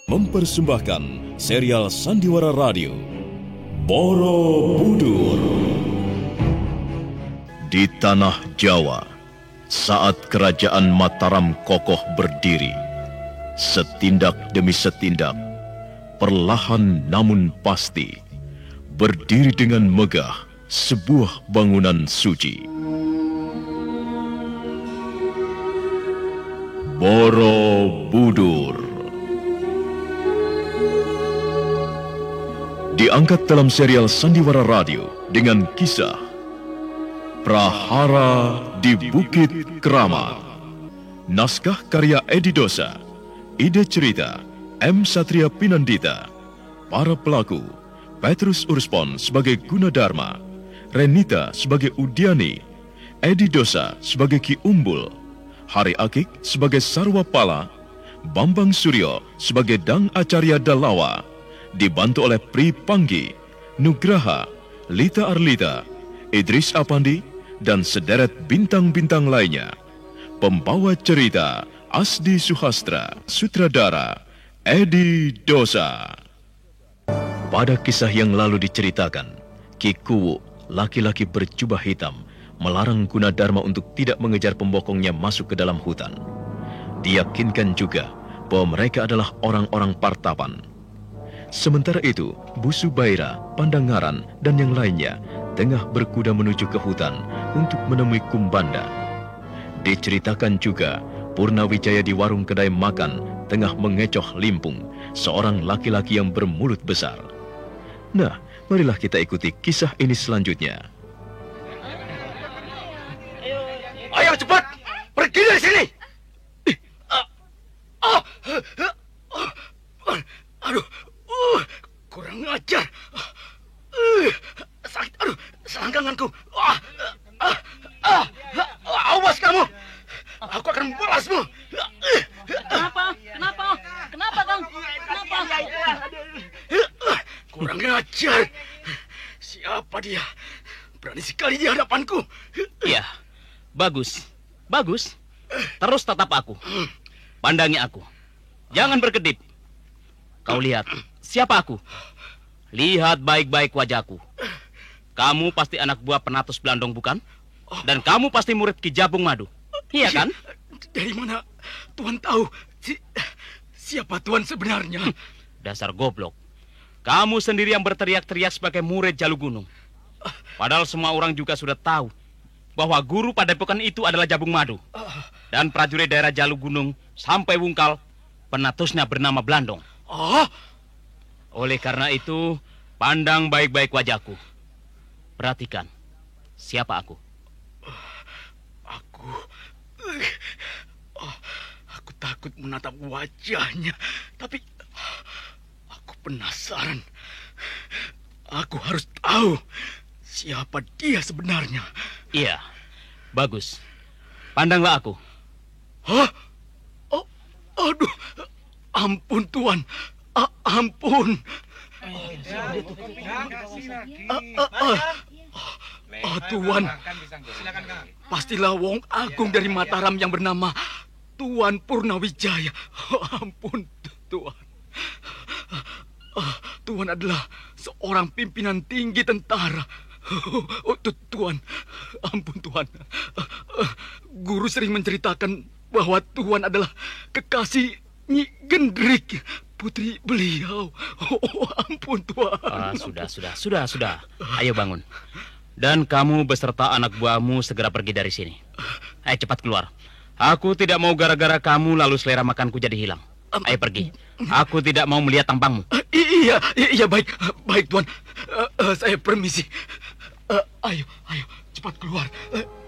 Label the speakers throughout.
Speaker 1: mempersembahkan serial Sandiwara Radio Borobudur. Di tanah Jawa, saat kerajaan Mataram kokoh berdiri, setindak demi setindak, perlahan namun pasti, berdiri dengan megah sebuah bangunan suci. Borobudur. Diangkat dalam serial Sandiwara Radio dengan kisah Prahara di Bukit Keramat. Naskah karya Edi Dosa. Ide cerita M. Satria Pinandita. Para pelaku Petrus Urspon sebagai Gunadarma, Renita sebagai Udiani, Edi Dosa sebagai Ki Umbul, Hari Akik sebagai Sarwapala, Bambang Suryo sebagai Dang Acarya Dalawa, dibantu oleh Pri Panggi, Nugraha, Lita Arlita, Idris Apandi, dan sederet bintang-bintang lainnya. Pembawa cerita Asdi Suhastra, sutradara Edi Dosa. Pada kisah yang lalu diceritakan, Ki Kuwu, laki-laki berjubah hitam, melarang Gunadarma untuk tidak mengejar pembokongnya masuk ke dalam hutan. Diyakinkan juga bahwa mereka adalah orang-orang Partapan. Sementara itu, Bu Subaira, Pandangaran, dan yang lainnya tengah berkuda menuju ke hutan untuk menemui Kumbanda. Diceritakan juga, Purnawijaya di warung kedai makan tengah mengecoh Limpung, seorang laki-laki yang bermulut besar. Nah, marilah kita ikuti kisah ini selanjutnya.
Speaker 2: Ayo cepat, pergi dari sini! Aduh, kurang ajar. Sakit, aduh, selangkanganku. Awas kamu, aku akan membalasmu.
Speaker 3: Kenapa, Kang? Kenapa?
Speaker 2: Kurang ajar. Siapa dia? Berani sekali di hadapanku.
Speaker 3: Iya, bagus. Terus tatap aku. Pandangi aku. Jangan berkedip. Kau lihat, siapa aku? Lihat baik-baik wajahku. Kamu pasti anak buah Penatus Blandong, bukan? Dan kamu pasti murid Ki Jabung Madu. Iya kan?
Speaker 2: Dari mana Tuan tahu siapa Tuan sebenarnya?
Speaker 3: Dasar goblok. Kamu sendiri yang berteriak-teriak sebagai murid Jalugunung. Padahal semua orang juga sudah tahu bahwa guru padepokan itu adalah Jabung Madu. Dan prajurit daerah Jalugunung sampai Wungkal, penatusnya bernama Blandong. Oleh karena itu, pandang baik-baik wajahku. Perhatikan, siapa aku?
Speaker 2: Aku takut menatap wajahnya, tapi aku penasaran. Aku harus tahu siapa dia sebenarnya.
Speaker 3: Iya, bagus. Pandanglah aku.
Speaker 2: Aduh, ampun Tuan, ampun. Tuan, pastilah Wong Agung dari Mataram yang bernama Tuan Purnawijaya. Ampun Tuan. Tuan adalah seorang pimpinan tinggi tentara. Tuan, ampun Tuan. Guru sering menceritakan bahwa Tuan adalah kekasih Nyi Gendrik, putri beliau. Ampun Tuan.
Speaker 3: Sudah. Ayo bangun. Dan kamu beserta anak buahmu segera pergi dari sini. Ayo cepat keluar. Aku tidak mau gara-gara kamu lalu selera makanku jadi hilang. Ayo pergi. Aku tidak mau melihat tampangmu.
Speaker 2: Iya baik Tuan. Saya permisi. Ayo, cepat keluar.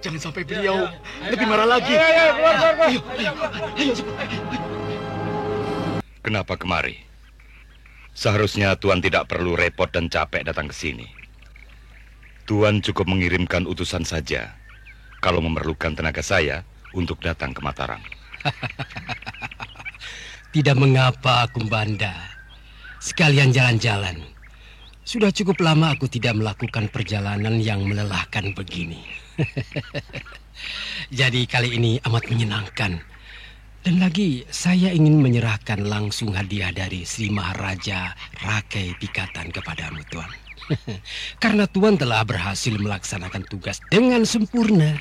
Speaker 2: Jangan sampai beliau lebih marah lagi. Ayo cepat.
Speaker 4: Kenapa kemari? Seharusnya Tuan tidak perlu repot dan capek datang ke sini. Tuan cukup mengirimkan utusan saja kalau memerlukan tenaga saya untuk datang ke Mataram.
Speaker 5: Tidak mengapa, Kumbanda. Sekalian jalan-jalan. Sudah cukup lama aku tidak melakukan perjalanan yang melelahkan begini. Jadi kali ini amat menyenangkan. Dan lagi, saya ingin menyerahkan langsung hadiah dari Sri Maharaja Rakai Pikatan kepadamu, Tuan. Karena Tuan telah berhasil melaksanakan tugas dengan sempurna.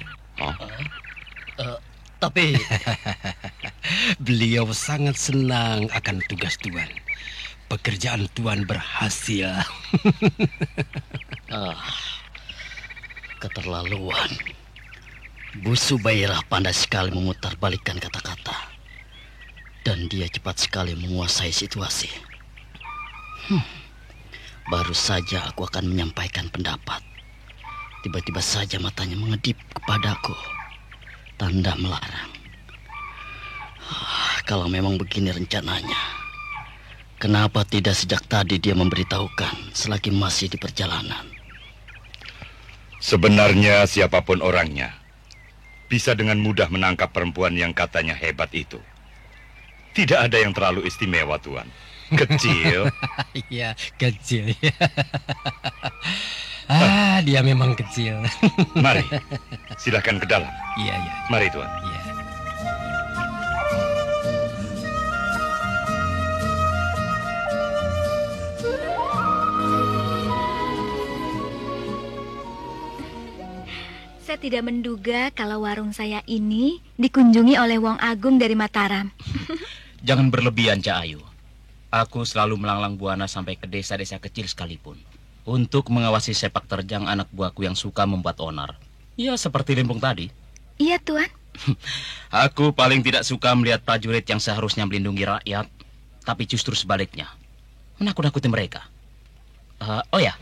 Speaker 2: Tapi
Speaker 5: Beliau sangat senang akan tugas Tuan. Pekerjaan Tuan berhasil.
Speaker 2: keterlaluan. Bu Subairah pandai sekali memutarbalikkan kata-kata. Dan dia cepat sekali menguasai situasi. Baru saja aku akan menyampaikan pendapat. Tiba-tiba saja matanya mengedip kepadaku. Tanda melarang. Kalau memang begini rencananya, kenapa tidak sejak tadi dia memberitahukan selagi masih di perjalanan?
Speaker 4: Sebenarnya siapapun orangnya bisa dengan mudah menangkap perempuan yang katanya hebat itu. Tidak ada yang terlalu istimewa, Tuan. Kecil.
Speaker 5: Iya, kecil. Dia memang kecil.
Speaker 4: Mari, silakan ke dalam.
Speaker 5: Iya.
Speaker 4: Mari, Tuan.
Speaker 5: Iya.
Speaker 6: Saya tidak menduga kalau warung saya ini dikunjungi oleh Wong Agung dari Mataram.
Speaker 3: Jangan berlebihan, Cak Ayu. Aku selalu melanglang buana sampai ke desa-desa kecil sekalipun untuk mengawasi sepak terjang anak buahku yang suka membuat onar. Ya, seperti Limpung tadi.
Speaker 6: Iya, Tuan.
Speaker 3: Aku paling tidak suka melihat prajurit yang seharusnya melindungi rakyat, tapi justru sebaliknya, menakut-nakuti mereka. Oh ya,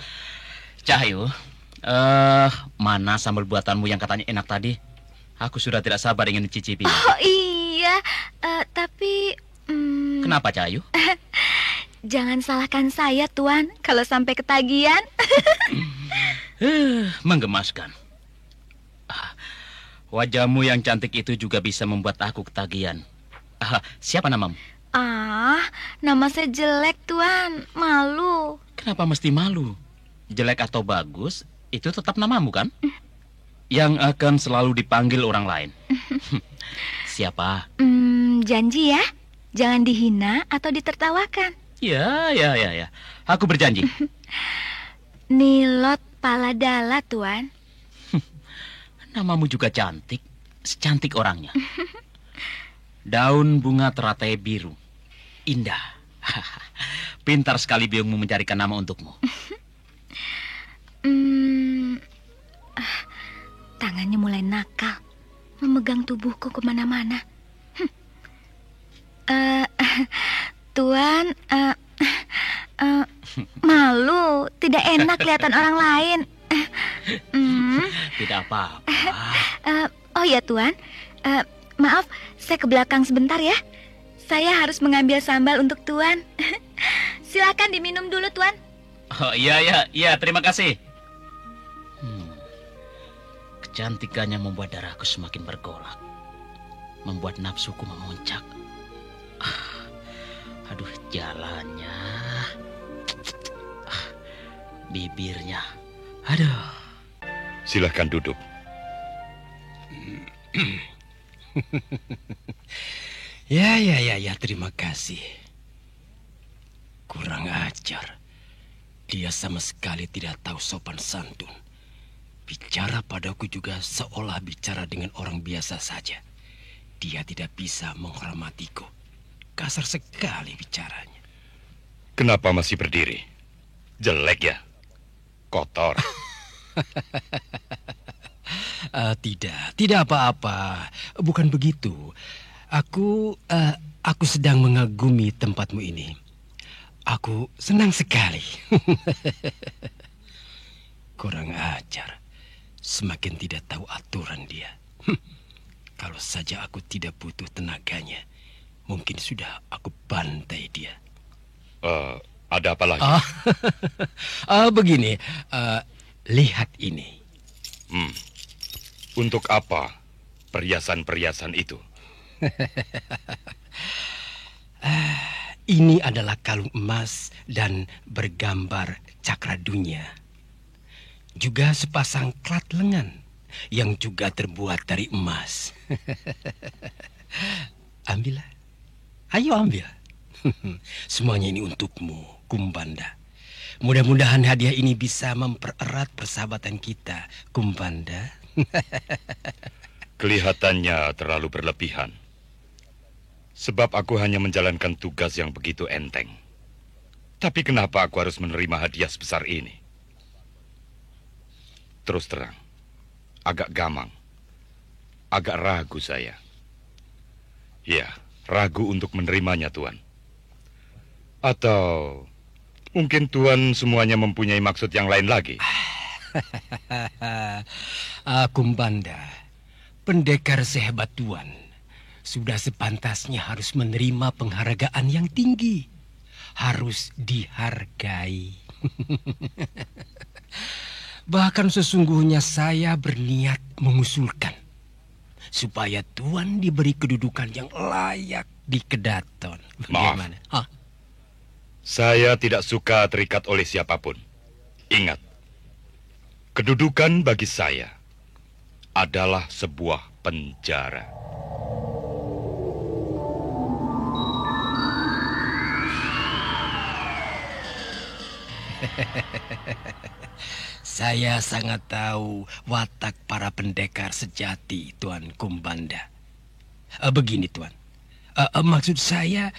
Speaker 3: Cahyu, mana sambal buatanmu yang katanya enak tadi? Aku sudah tidak sabar ingin mencicipi.
Speaker 6: Oh iya, tapi...
Speaker 3: Kenapa, Cahyu?
Speaker 6: Jangan salahkan saya, Tuan, kalau sampai ketagihan.
Speaker 3: Menggemaskan. Wajahmu yang cantik itu juga bisa membuat aku ketagihan. Siapa namamu?
Speaker 6: Nama saya jelek, Tuan. Malu.
Speaker 3: Kenapa mesti malu? Jelek atau bagus, itu tetap namamu kan? Yang akan selalu dipanggil orang lain. Siapa?
Speaker 6: Janji ya, jangan dihina atau ditertawakan.
Speaker 3: Ya. Aku berjanji.
Speaker 6: Nilot Paladala, Tuan.
Speaker 3: Namamu juga cantik, secantik orangnya. Daun bunga teratai biru, indah. Pintar sekali biungmu mencarikan nama untukmu.
Speaker 6: Tangannya mulai nakal, memegang tubuhku kemana-mana. Tuan, malu, tidak enak kelihatan orang lain.
Speaker 3: Tidak apa-apa.
Speaker 6: Oh ya, Tuan, maaf, saya ke belakang sebentar ya. Saya harus mengambil sambal untuk Tuan. Silakan diminum dulu, Tuan.
Speaker 3: Oh iya, terima kasih. Kecantikannya membuat darahku semakin bergolak, membuat nafsuku memuncak. Aduh, jalannya, bibirnya, aduh.
Speaker 4: Silahkan duduk.
Speaker 5: Ya, terima kasih. Kurang ajar. Dia sama sekali tidak tahu sopan santun. Bicara padaku juga seolah bicara dengan orang biasa saja. Dia tidak bisa menghormatiku. Kasar sekali bicaranya.
Speaker 4: Kenapa masih berdiri? Jelek ya? Kotor.
Speaker 5: Tidak apa-apa. Bukan begitu. Aku sedang mengagumi tempatmu ini. Aku senang sekali. Kurang ajar. Semakin tidak tahu aturan dia. Kalau saja aku tidak butuh tenaganya, mungkin sudah aku bantai dia.
Speaker 4: Ada apa lagi?
Speaker 5: Begini, lihat ini.
Speaker 4: Untuk apa perhiasan-perhiasan itu?
Speaker 5: Ini adalah kalung emas dan bergambar cakra dunia. Juga sepasang klat lengan yang juga terbuat dari emas. ambillah. Ayo ambil. Semuanya ini untukmu, Kumbanda. Mudah-mudahan hadiah ini bisa mempererat persahabatan kita, Kumbanda.
Speaker 4: Kelihatannya terlalu berlebihan. Sebab aku hanya menjalankan tugas yang begitu enteng. Tapi kenapa aku harus menerima hadiah sebesar ini? Terus terang, agak gamang. Agak ragu saya. Ya, ragu untuk menerimanya, Tuan. Atau mungkin Tuan semuanya mempunyai maksud yang lain lagi.
Speaker 5: Kumbanda, pendekar sehebat Tuan sudah sepantasnya harus menerima penghargaan yang tinggi. Harus dihargai. Bahkan sesungguhnya saya berniat mengusulkan supaya Tuan diberi kedudukan yang layak di Kedaton. Bagaimana?
Speaker 4: Maaf. Saya tidak suka terikat oleh siapapun. Ingat, kedudukan bagi saya adalah sebuah penjara.
Speaker 5: Saya sangat tahu watak para pendekar sejati, Tuan Kumbanda. Begini, Tuan. Maksud saya,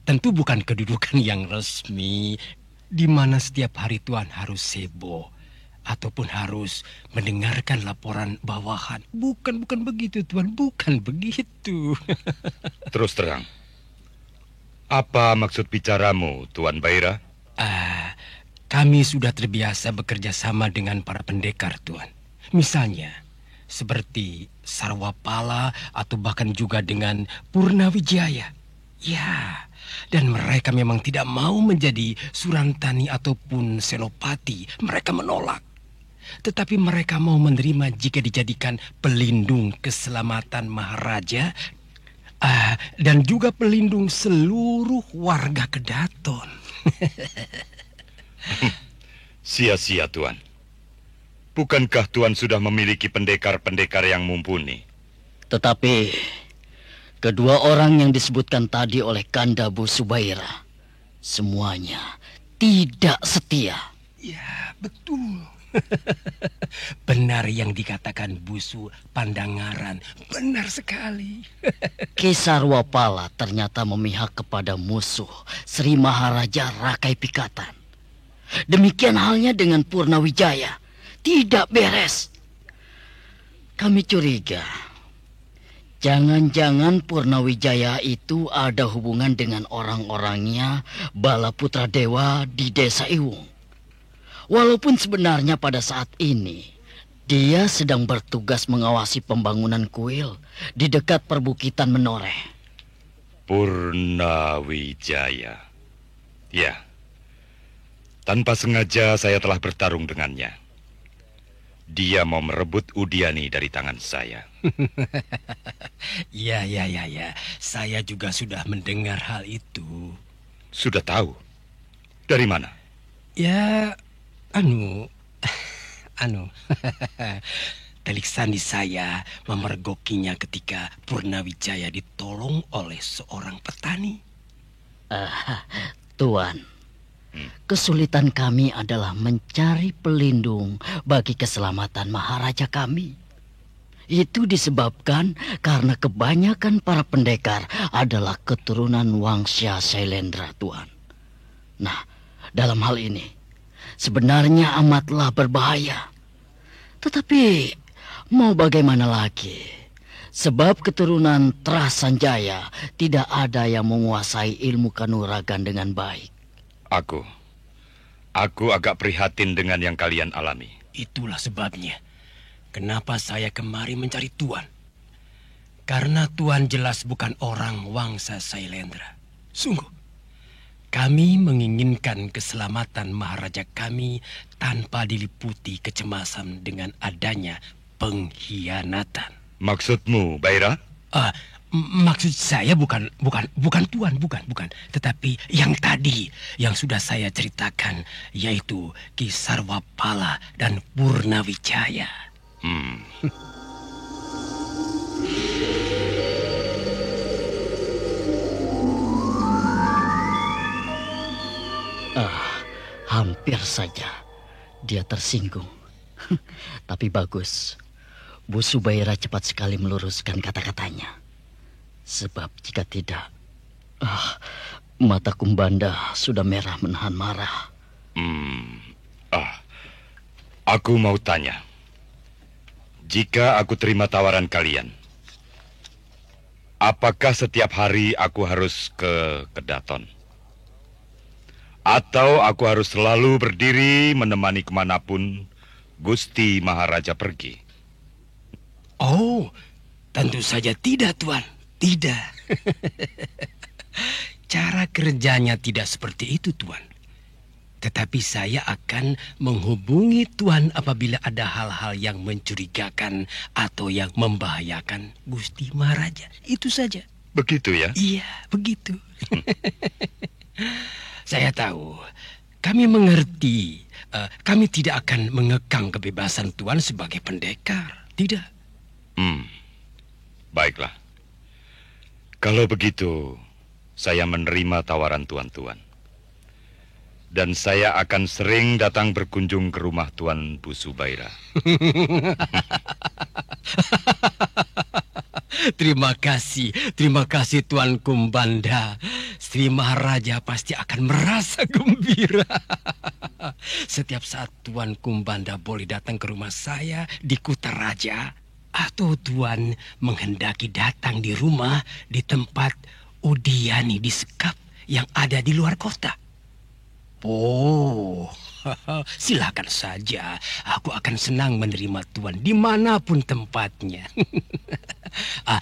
Speaker 5: tentu bukan kedudukan yang resmi, di mana setiap hari Tuan harus sebo, ataupun harus mendengarkan laporan bawahan. Bukan begitu, Tuan. Bukan begitu.
Speaker 4: Terus terang, apa maksud bicaramu, Tuan Baira?
Speaker 5: Kami sudah terbiasa bekerja sama dengan para pendekar, Tuan. Misalnya, seperti Sarwapala atau bahkan juga dengan Purnawijaya. Ya, dan mereka memang tidak mau menjadi Surantani ataupun Senopati. Mereka menolak. Tetapi mereka mau menerima jika dijadikan pelindung keselamatan Maharaja dan juga pelindung seluruh warga Kedaton.
Speaker 4: Sia-sia, Tuan. Bukankah Tuan sudah memiliki pendekar-pendekar yang mumpuni?
Speaker 2: Tetapi kedua orang yang disebutkan tadi oleh Kanda Bu Subaira semuanya tidak setia.
Speaker 5: Ya, betul. Benar yang dikatakan Busu Pandangaran. Benar sekali.
Speaker 2: Ki Sarwapala ternyata memihak kepada musuh Sri Maharaja Rakai Pikatan. Demikian halnya dengan Purnawijaya. Tidak beres. Kami curiga jangan-jangan Purnawijaya itu ada hubungan dengan orang-orangnya Bala Putra Dewa di Desa Iwung. Walaupun sebenarnya pada saat ini dia sedang bertugas mengawasi pembangunan kuil di dekat perbukitan Menoreh.
Speaker 4: Purnawijaya. Ya. Tanpa sengaja saya telah bertarung dengannya. Dia mau merebut Udiani dari tangan saya.
Speaker 5: Ya. Saya juga sudah mendengar hal itu.
Speaker 4: Sudah tahu? Dari mana?
Speaker 5: Ya, Telik sandi saya memergokinya ketika Purnawijaya ditolong oleh seorang petani.
Speaker 2: Tuan, kesulitan kami adalah mencari pelindung bagi keselamatan Maharaja kami. Itu disebabkan karena kebanyakan para pendekar adalah keturunan Wangsya Sailendra, Tuan. Nah, dalam hal ini sebenarnya amatlah berbahaya. Tetapi mau bagaimana lagi? Sebab keturunan Trasanjaya tidak ada yang menguasai ilmu kanuragan dengan baik.
Speaker 4: Aku agak prihatin dengan yang kalian alami.
Speaker 5: Itulah sebabnya kenapa saya kemari mencari Tuan. Karena Tuan jelas bukan orang Wangsa Sailendra. Sungguh, kami menginginkan keselamatan Maharaja kami tanpa diliputi kecemasan dengan adanya pengkhianatan.
Speaker 4: Maksudmu, Baira?
Speaker 5: Maksud saya bukan Tuan, bukan. Tetapi yang tadi, yang sudah saya ceritakan, yaitu Ki Sarwapala dan Purnawijaya.
Speaker 2: Hampir saja dia tersinggung. Tapi bagus, Bu Subaira cepat sekali meluruskan kata-katanya. Sebab jika tidak, mata Kumbanda sudah merah menahan marah.
Speaker 4: Aku mau tanya. Jika aku terima tawaran kalian, apakah setiap hari aku harus ke Kedaton? Atau aku harus selalu berdiri menemani kemanapun Gusti Maharaja pergi?
Speaker 5: Oh, tentu saja tidak, Tuan. Tidak. Cara kerjanya tidak seperti itu, Tuan. Tetapi saya akan menghubungi Tuan apabila ada hal-hal yang mencurigakan atau yang membahayakan Gusti Maharaja. Itu saja.
Speaker 4: Begitu ya?
Speaker 5: Iya, begitu. Saya tahu, kami mengerti. Kami tidak akan mengekang kebebasan Tuan sebagai pendekar. Tidak.
Speaker 4: Baiklah. Kalau begitu, saya menerima tawaran tuan-tuan. Dan saya akan sering datang berkunjung ke rumah Tuan Bu Subaira.
Speaker 5: Terima kasih Tuan Kumbanda. Sri Maharaja pasti akan merasa gembira. Setiap saat Tuan Kumbanda boleh datang ke rumah saya di Kutaraja, atau Tuan menghendaki datang di rumah di tempat Udiani di Sekap yang ada di luar kota. Oh, silakan saja. Aku akan senang menerima Tuan dimanapun tempatnya.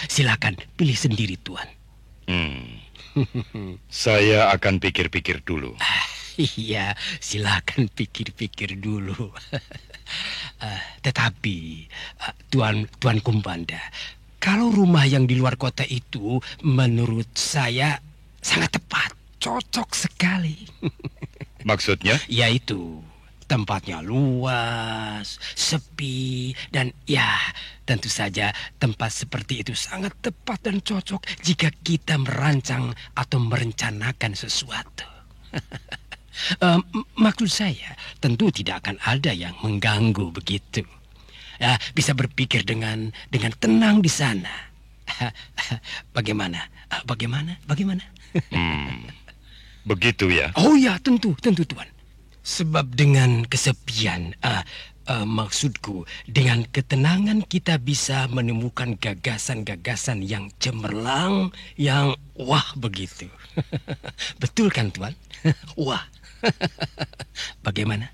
Speaker 5: Silakan pilih sendiri, Tuan.
Speaker 4: Saya akan pikir-pikir dulu.
Speaker 5: Iya, silakan pikir-pikir dulu. Tetapi, Tuan Kumbanda, kalau rumah yang di luar kota itu menurut saya sangat tepat, cocok sekali.
Speaker 4: Maksudnya?
Speaker 5: Yaitu tempatnya luas, sepi, dan ya tentu saja tempat seperti itu sangat tepat dan cocok jika kita merancang atau merencanakan sesuatu. Maksud saya tentu tidak akan ada yang mengganggu begitu. Bisa berpikir dengan tenang di sana. Bagaimana?
Speaker 4: Begitu ya?
Speaker 5: Oh ya, tentu Tuan. Sebab dengan kesepian, maksudku dengan ketenangan kita bisa menemukan gagasan-gagasan yang cemerlang, yang wah begitu. Betul kan Tuan? Wah. Bagaimana?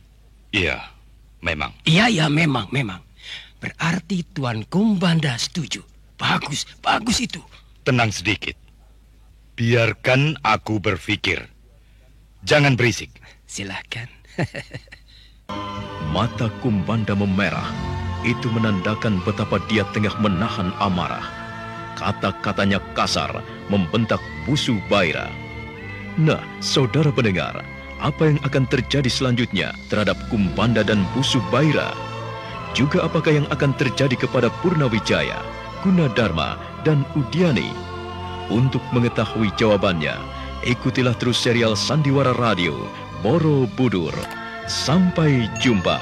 Speaker 4: Iya, memang.
Speaker 5: Iya, memang. Berarti Tuan Kumbanda setuju. Bagus itu.
Speaker 4: Tenang sedikit. Biarkan aku berpikir. Jangan berisik.
Speaker 5: Silakan.
Speaker 1: Mata Kumbanda memerah. Itu menandakan betapa dia tengah menahan amarah. Kata-katanya kasar, membentak Bu Subaira. Nah, saudara pendengar, apa yang akan terjadi selanjutnya terhadap Kumbanda dan Bu Subaira? Juga apakah yang akan terjadi kepada Purnawijaya, Gunadarma, dan Udiani? Untuk mengetahui jawabannya, ikutilah terus serial Sandiwara Radio Borobudur. Sampai jumpa.